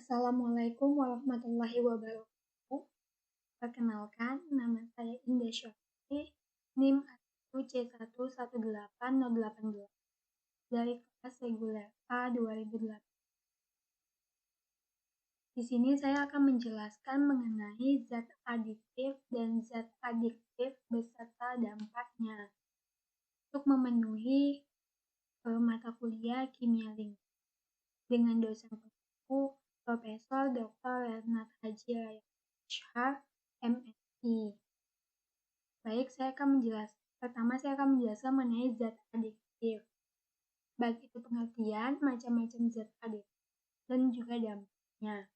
Assalamualaikum warahmatullahi wabarakatuh. Perkenalkan, nama saya Indah Syafri, NIM C1118018 dari kelas reguler A 2008. Di sini saya akan menjelaskan mengenai zat adiktif dan zat adiktif beserta dampaknya untuk memenuhi mata kuliah kimia lingkungan dengan dosen pengampu Profesor Dr. Renat Haji Rayashar, MSI. Baik, pertama saya akan menjelaskan mengenai zat adiktif. Baik itu pengertian macam-macam zat adiktif dan juga dampaknya.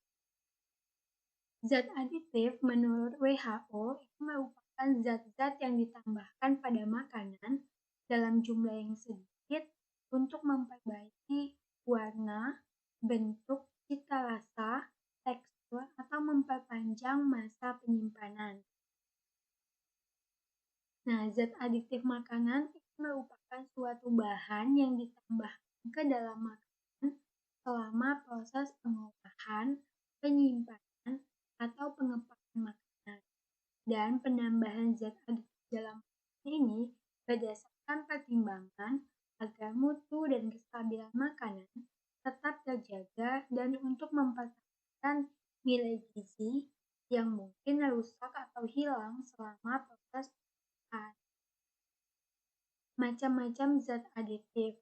Zat adiktif menurut WHO itu merupakan zat-zat yang ditambahkan pada makanan dalam jumlah yang sedikit untuk memperbaiki warna, bentuk, cita rasa, tekstur, atau memperpanjang masa penyimpanan. Nah, zat adiktif makanan itu merupakan suatu bahan yang ditambahkan ke dalam makanan selama proses pengolahan, penyimpanan, atau pengepakan makanan. Dan penambahan zat adiktif dalam makanan ini berdasarkan pertimbangan agar mutu dan kestabilan makanan tetap terjaga dan untuk mempertahankan nilai gizi yang mungkin rusak atau hilang selama proses pengolahan. Macam-macam zat adiktif.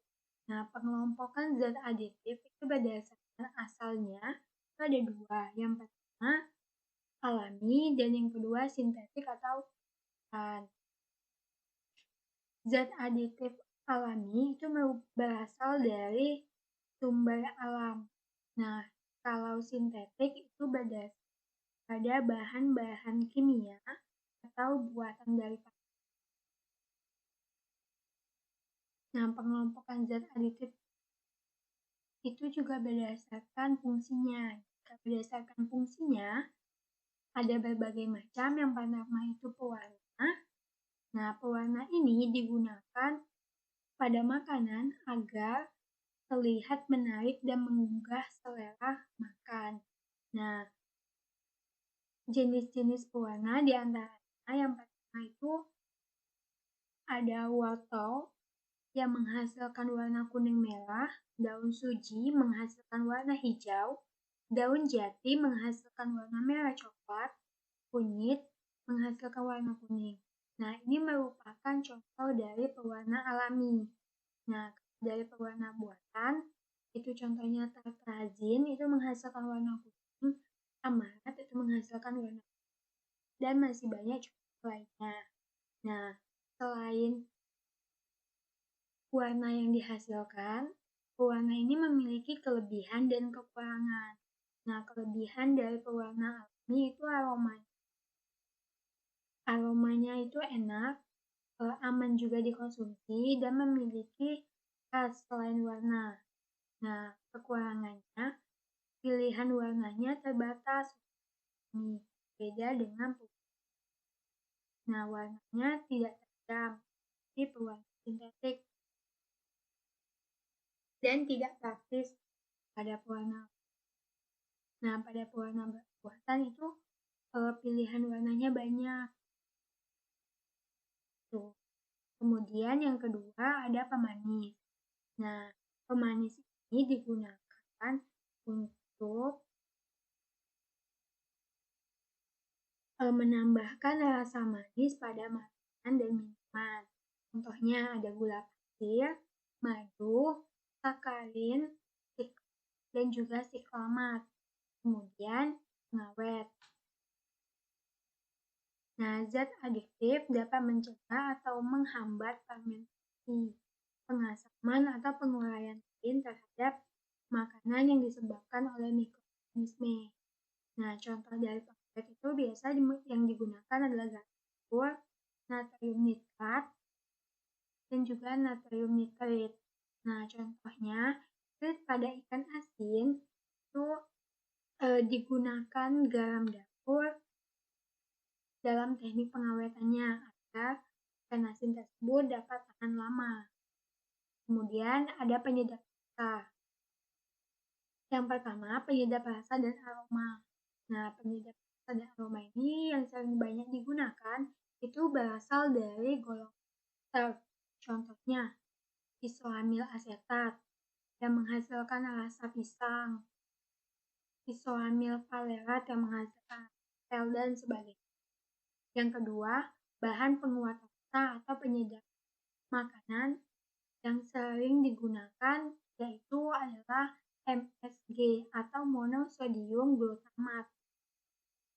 Nah, pengelompokan zat adiktif itu berdasarkan asalnya itu ada dua. Yang pertama alami dan yang kedua sintetik atau zat aditif alami itu berasal dari sumber alam. Nah, kalau sintetik itu berdasar pada bahan-bahan kimia atau buatan dari Nah, pengelompokan zat aditif itu juga berdasarkan fungsinya. Berdasarkan fungsinya, ada berbagai macam. Yang pertama itu pewarna. Nah, pewarna ini digunakan pada makanan agar terlihat menarik dan menggugah selera makan. Nah, jenis-jenis pewarna diantaranya yang pertama itu ada wortel yang menghasilkan warna kuning merah, daun suji menghasilkan warna hijau, daun jati menghasilkan warna merah coklat, kunyit menghasilkan warna kuning. Nah, ini merupakan contoh dari pewarna alami. Nah, dari pewarna buatan, itu contohnya tartrazin itu menghasilkan warna kuning, amaret itu menghasilkan warna kuning, dan masih banyak contoh lainnya. Nah, selain warna yang dihasilkan, pewarna ini memiliki kelebihan dan kekurangan. Nah, kelebihan dari pewarna alami itu aromanya. Aromanya itu enak, aman juga dikonsumsi, dan memiliki khas selain warna. Nah, kekurangannya, pilihan warnanya terbatas. Beda dengan putih. Nah, warnanya tidak tajam, seperti pewarna sintetik. Dan tidak praktis pada pewarna. Nah, pada pewarna buatan itu pilihan warnanya banyak. Tuh. Kemudian yang kedua ada pemanis. Nah, pemanis ini digunakan untuk menambahkan rasa manis pada makanan dan minuman. Contohnya ada gula pasir, madu, sakarin, dan juga siklamat. Kemudian pengawet. Nah, zat adiktif dapat mencegah atau menghambat fermentasi, pengasaman atau penguraian protein terhadap makanan yang disebabkan oleh mikroorganisme. Nah, contoh dari pengawet itu biasa yang digunakan adalah gas kapur, natrium nitrat, dan juga natrium nitrit. Nah, contohnya pada ikan asin itu digunakan garam dapur dalam teknik pengawetannya agar ikan asin tersebut dapat tahan lama. Kemudian ada penyedap rasa. Yang pertama, penyedap rasa dan aroma. Nah, penyedap rasa dan aroma ini yang sering banyak digunakan itu berasal dari golongan ester. Contohnya, isoamil asetat yang menghasilkan rasa pisang, isoamil valerat yang menghasilkan apel dan sebagainya. Yang kedua, bahan penguat rasa atau penyedap makanan yang sering digunakan yaitu adalah MSG atau monosodium glutamat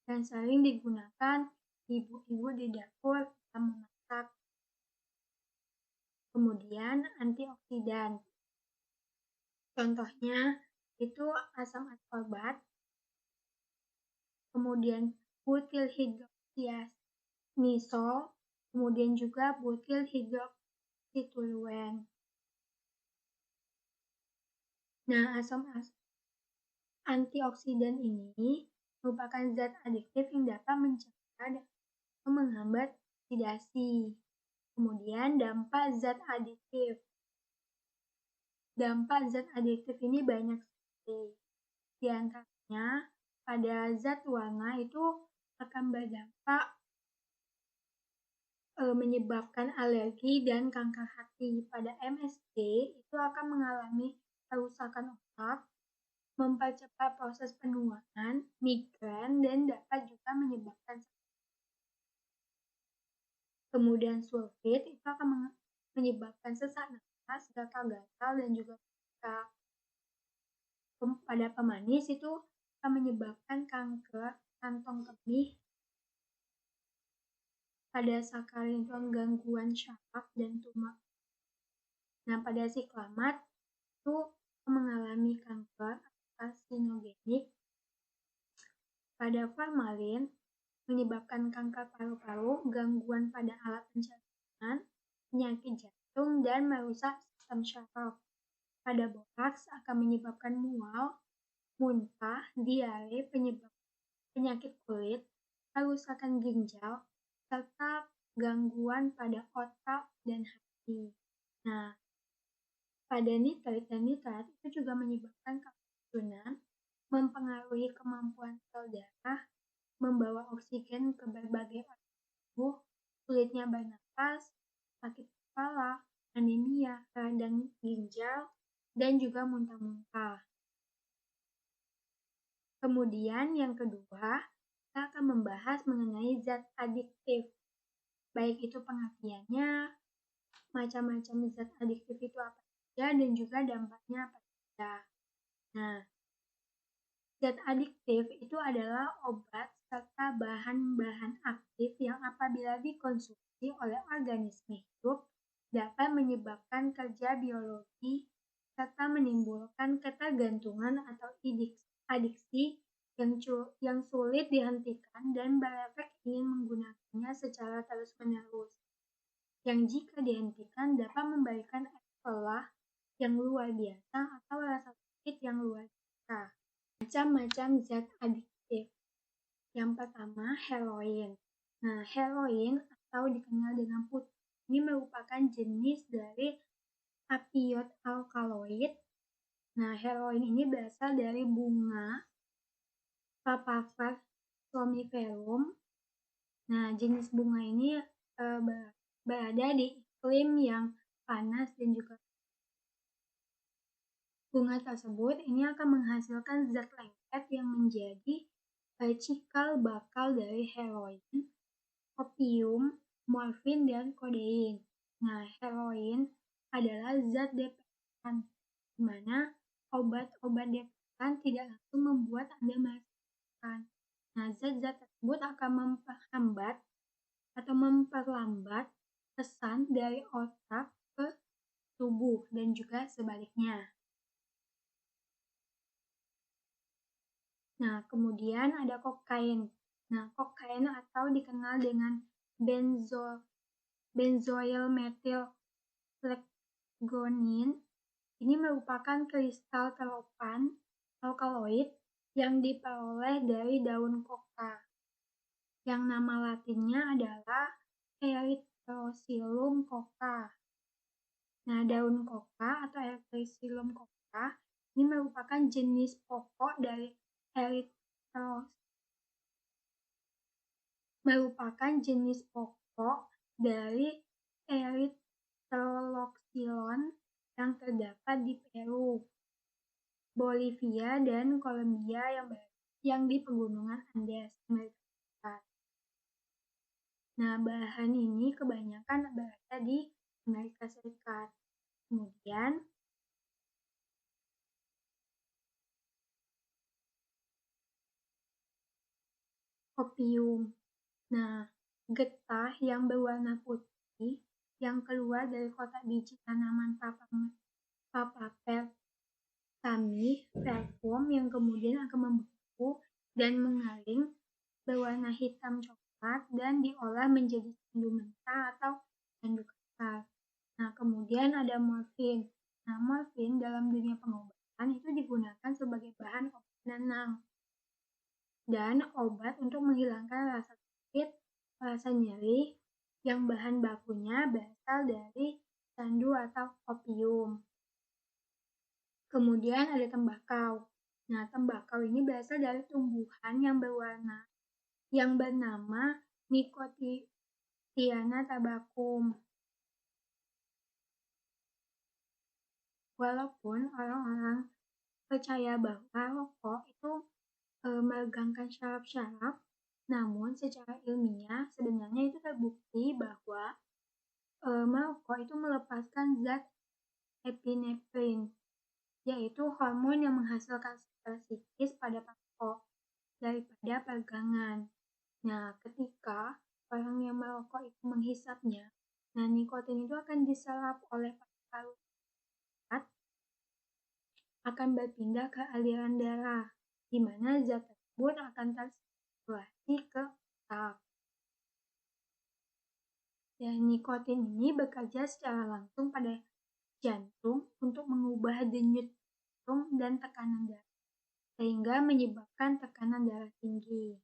yang sering digunakan ibu-ibu di dapur dalam memasak. Kemudian antioksidan. Contohnya itu asam ascorbat, kemudian butyl hidroksianisol, kemudian juga butyl hidroksitoluen. Nah, antioksidan ini merupakan zat adiktif yang dapat mencegah dan menghambat oksidasi. Kemudian dampak zat adiktif. Dampak zat adiktif ini banyak sekali. Di antaranya pada zat warna itu akan berdampak menyebabkan alergi dan kanker hati. Pada MSG itu akan mengalami kerusakan otak, mempercepat proses penuaan, migrain, dan dapat juga menyebabkan kemudian sulfit itu akan menyebabkan sesak napas, gatal-gatal, dan juga pada pemanis itu akan menyebabkan kanker kantong kemih. Pada sakarin itu gangguan syaraf dan tumor. Nah, pada siklamat itu mengalami kanker karsinogenik. Pada formalin menyebabkan kanker paru-paru, gangguan pada alat pencernaan, penyakit jantung, dan merusak sistem syaraf. Pada boraks akan menyebabkan mual, muntah, diare, penyakit kulit, kerusakan ginjal, serta gangguan pada otak dan hati. Nah, pada nitrat dan nitrat itu juga menyebabkan keracunan, mempengaruhi kemampuan sel darah, membawa oksigen ke berbagai organ tubuh, sulitnya bernapas, sakit kepala, anemia, radang ginjal, dan juga muntah-muntah. Kemudian yang kedua, kita akan membahas mengenai zat adiktif. Baik itu pengertiannya, macam-macam zat adiktif itu apa saja, dan juga dampaknya apa saja. Nah, zat adiktif itu adalah obat serta bahan-bahan aktif yang apabila dikonsumsi oleh organisme hidup dapat menyebabkan kerja biologi serta menimbulkan ketergantungan atau adiksi yang sulit dihentikan dan berefek ingin menggunakannya secara terus-menerus. Yang jika dihentikan dapat memberikan efek lelah yang luar biasa atau rasa sakit yang luar biasa. Macam-macam zat adiktif. Yang pertama, heroin. Nah, heroin atau dikenal dengan putih ini merupakan jenis dari opioid alkaloid. Nah, heroin ini berasal dari bunga Papaver somniferum. Nah, jenis bunga ini berada di iklim yang panas dan juga bunga tersebut ini akan menghasilkan zat lengket yang menjadi cikal bakal dari heroin, opium, morfin, dan kodein. Nah, heroin adalah zat depresan, di mana obat-obat depresan tidak langsung membuat Anda merasakan. Nah, zat-zat tersebut akan memperhambat atau memperlambat pesan dari otak ke tubuh dan juga sebaliknya. Nah, kemudian ada kokain. Nah, kokain atau dikenal dengan benzoyl methylplegoniin ini merupakan kristal terlopan alkaloid yang diperoleh dari daun koka. Yang nama latinnya adalah Erythrocilum coca. Nah, daun koka atau Erythrocilum coca ini merupakan jenis pokok dari erythroloxylon yang terdapat di Peru, Bolivia, dan Kolombia yang di pegunungan Andes, Amerika Serikat. Nah, bahan ini kebanyakan berada di Amerika Serikat. Kemudian, opium. Nah, getah yang berwarna putih yang keluar dari kotak biji tanaman Papaver velcum yang kemudian akan membeku dan mengaling berwarna hitam coklat dan diolah menjadi candu mentah atau candu kasar. Nah, kemudian ada morfin. Nah, morfin dalam dunia pengobatan itu digunakan sebagai bahan obat penenang dan obat untuk menghilangkan rasa sakit, rasa nyeri yang bahan bakunya berasal dari candu atau opium. Kemudian ada tembakau. Nah, tembakau ini berasal dari tumbuhan yang bernama Nicotiana tabacum. Walaupun orang-orang percaya bahwa rokok itu meregangkan syaraf-syaraf, namun secara ilmiah sebenarnya itu terbukti bahwa merokok itu melepaskan zat epinefrin, yaitu hormon yang menghasilkan stres psikis pada perokok daripada peregangan. Nah, ketika orang yang merokok itu menghisapnya, nah nikotin itu akan diserap oleh paru-paru, akan berpindah ke aliran darah, di mana zat tersebut akan tersirkulasi ke otak. Dan nikotin ini bekerja secara langsung pada jantung untuk mengubah denyut jantung dan tekanan darah, sehingga menyebabkan tekanan darah tinggi.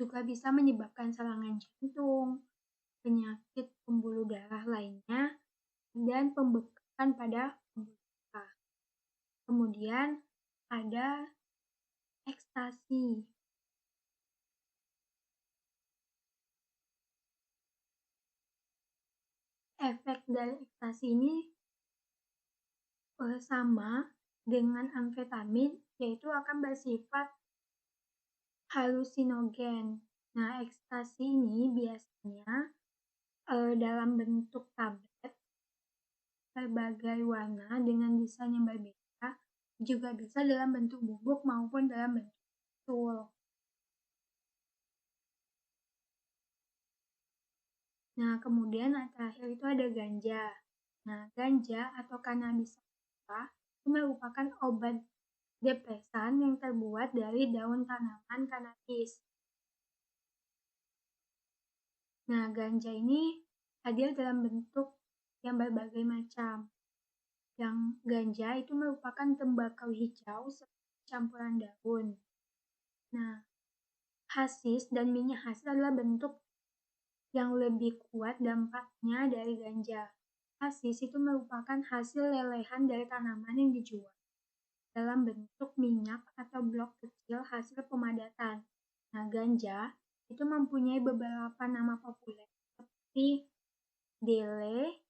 Juga bisa menyebabkan serangan jantung, penyakit pembuluh darah lainnya, dan pembekakan pada pembuluh darah. Kemudian ada ekstasi. Efek dari ekstasi ini sama dengan amfetamin, yaitu akan bersifat halusinogen. Nah, ekstasi ini biasanya dalam bentuk tablet berbagai warna dengan desain yang berbeda, juga bisa dalam bentuk bubuk maupun dalam bentuk kapsul. Nah, kemudian terakhir itu ada ganja. Nah, ganja atau cannabis itu merupakan obat depresan yang terbuat dari daun tanaman cannabis. Nah, ganja ini hadir dalam bentuk yang berbagai macam. Yang ganja itu merupakan tembakau hijau seperti campuran daun. Nah, hasis dan minyak hasis adalah bentuk yang lebih kuat dampaknya dari ganja. Hasis itu merupakan hasil lelehan dari tanaman yang dijual dalam bentuk minyak atau blok kecil hasil pemadatan. Nah, ganja itu mempunyai beberapa nama populer seperti dele,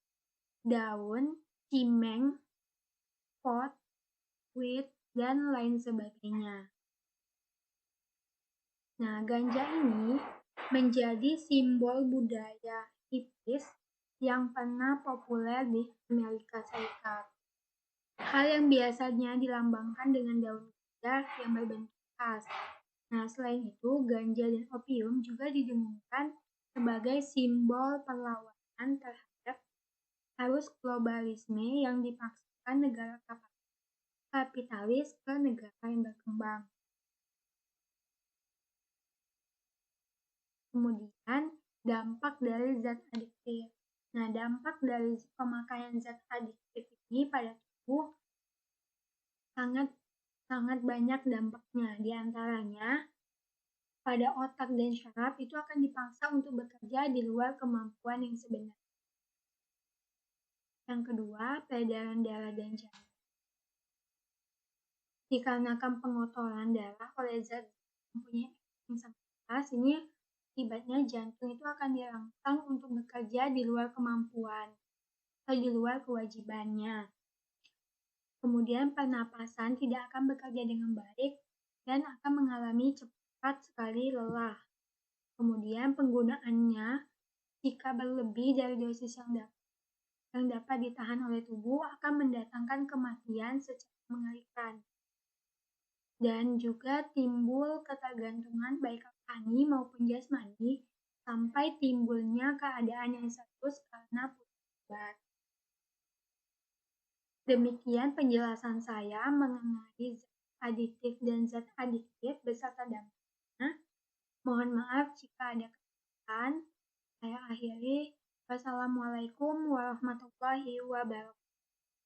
daun, cimeng, pot, wheat, dan lain sebagainya. Nah, ganja ini menjadi simbol budaya hippies yang pernah populer di Amerika Serikat. Hal yang biasanya dilambangkan dengan daun ganja yang berbentuk khas. Nah, selain itu, ganja dan opium juga didengungkan sebagai simbol perlawanan terhadap arus globalisme yang dipaksakan negara kapitalis ke negara yang berkembang. Kemudian, dampak dari zat adiktif. Nah, dampak dari pemakaian zat adiktif ini pada tubuh sangat banyak dampaknya. Di antaranya, pada otak dan syaraf itu akan dipaksa untuk bekerja di luar kemampuan yang sebenarnya. Yang kedua, peredaran darah dan jantung. Dikarenakan pengotoran darah oleh zat mempunyai efek yang sangat keras, ini akibatnya jantung itu akan dirangsang untuk bekerja di luar kemampuan atau di luar kewajibannya. Kemudian pernapasan tidak akan bekerja dengan baik dan akan mengalami cepat sekali lelah. Kemudian penggunaannya jika berlebih dari dosis yang dapat ditahan oleh tubuh akan mendatangkan kematian secara mengerikan. Dan juga timbul ketergantungan baik rohani maupun jasmani sampai timbulnya keadaan yang serius karena putus obat. Demikian penjelasan saya mengenai zat adiktif dan zat adiktif beserta dampaknya. Mohon maaf jika ada kesalahan. Saya akhiri. Wassalamualaikum warahmatullahi wabarakatuh.